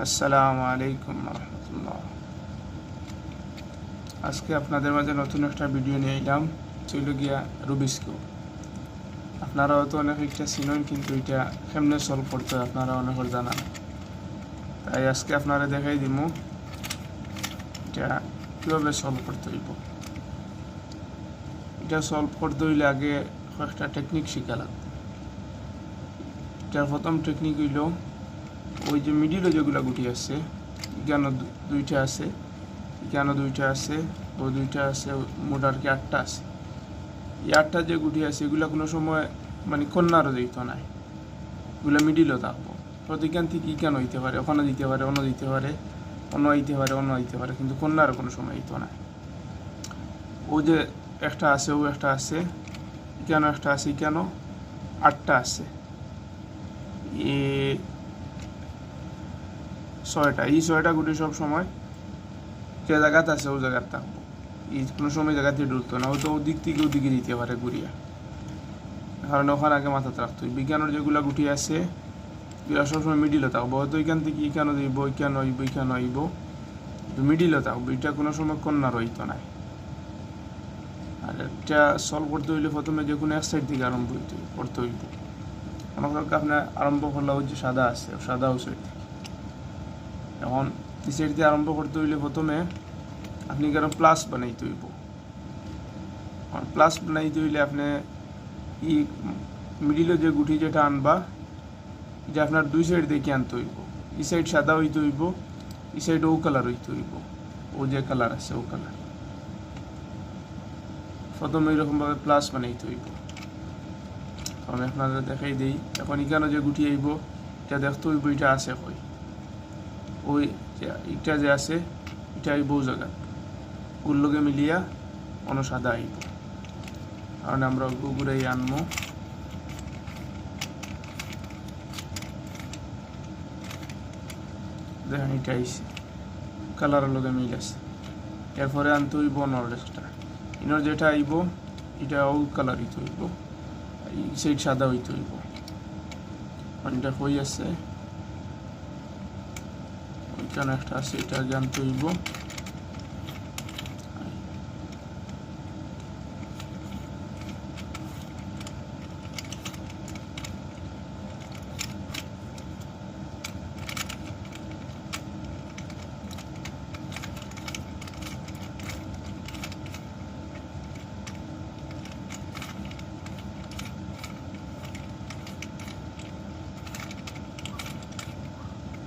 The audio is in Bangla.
আসসালামু আলাইকুম রহমতুল্লাহ। আজকে আপনাদের মাঝে নতুন একটা ভিডিও নিয়ে এলাম, ছিল গিয়া রুবিক্স কিউব। আপনারা হয়তো অনেক একটা চিনেন, কিন্তু এটা কেমনে সলভ করতে হয় আপনারা অনেকের জানা নেই। তাই আজকে আপনারা দেখাই দিব এটা কীভাবে সলভ করতে হইব। এটা সলভ করতে হইলে আগে কয়েকটা টেকনিক শিখা লাগবে। এটার প্রথম টেকনিক হইল ওই যে মিডিলে যেগুলো গুটি আছে, এখানে দুইটা আছে, এখানে দুইটা আছে, ও দুইটা আছে, মোট আর কি 8টা আছে। এই 8টা যে গুটি আছে এগুলো কোনো সময় মানে কন্যারও দিত নাই, এগুলো মিডিলও থাকবো। প্রতিখান থেকে কেন হইতে পারে, ওখানে দিতে পারে, অন্য দিতে পারে, অন্য হইতে পারে, অন্য হইতে পারে, কিন্তু কন্যারও কোনো সময় দিত নাই। ও যে একটা আছে, ও একটা আছে, এখানে একটা আছে, এখানে 8টা আছে, এ 6টা। এই 6টা গুটি সব সময় যে জায়গাতে আছে ও জায়গাতে থাকবো, এই কোনো সময় জায়গাতে ঢুকতো না। হয়তো ওদিক থেকে ওদিকে দিতে পারে ঘুরিয়া, কারণ ওখানে আগে মাথাতে রাখতো। বিজ্ঞানের যেগুলো গুটি আছে এগুলো সবসময় মিডিলে থাকবো। হয়তো এখান থেকে এখানে দিব, এখানে হইব, এখানে হইব, মিডিলে থাকবো। এটা কোনো সময় কন্যার হইতো না। আর এটা সলভ করতে হইলে প্রথমে যে কোনো এক সাইড থেকে আরম্ভ করতে হইব। আমাকে আপনার আরম্ভ করলে ওই যে সাদা আছে, সাদা ও সাইড থেকে। এখন এই সাইড দিয়ে আরম্ভ করতে হইলে প্রথমে আপনি কেন প্লাস বানাইতে হইব। প্লাস বানাইতে হইলে আপনি ই মিডিলে যে গুটি যেটা আনবা, এটা আপনার দুই সাইড দেখে আনতে হইব। এই সাইড সাদা হইতে হইব, এই সাইড ও কালার হইতে হইব, ও যে কালার আছে ও কালার। প্রথমে এইরকমভাবে প্লাস বানাইতে হইব। আমি আপনাদের দেখাই দিই। এখন এখানে যে গুটি আইব এটা দেখতে হইব এটা আছে কই, ওই এটা যে আছে এটা আইব ও জায়গা, ওর লগে মিলিয়া অন্য সাদা আইব। কারণ আমরা ঘুরাই আনবো। দেখেন এটা আইসে, কালারের লগে মিল আছে। এরপরে আনতে হইব নরেসটা, ইনর যেটা আইব এটা ও কালার হইতে হইব, এই সাইড সাদা হইতে হইব। এটা হয়ে আছে, ওইখানে একটা আছে, এটা আনতে হইব।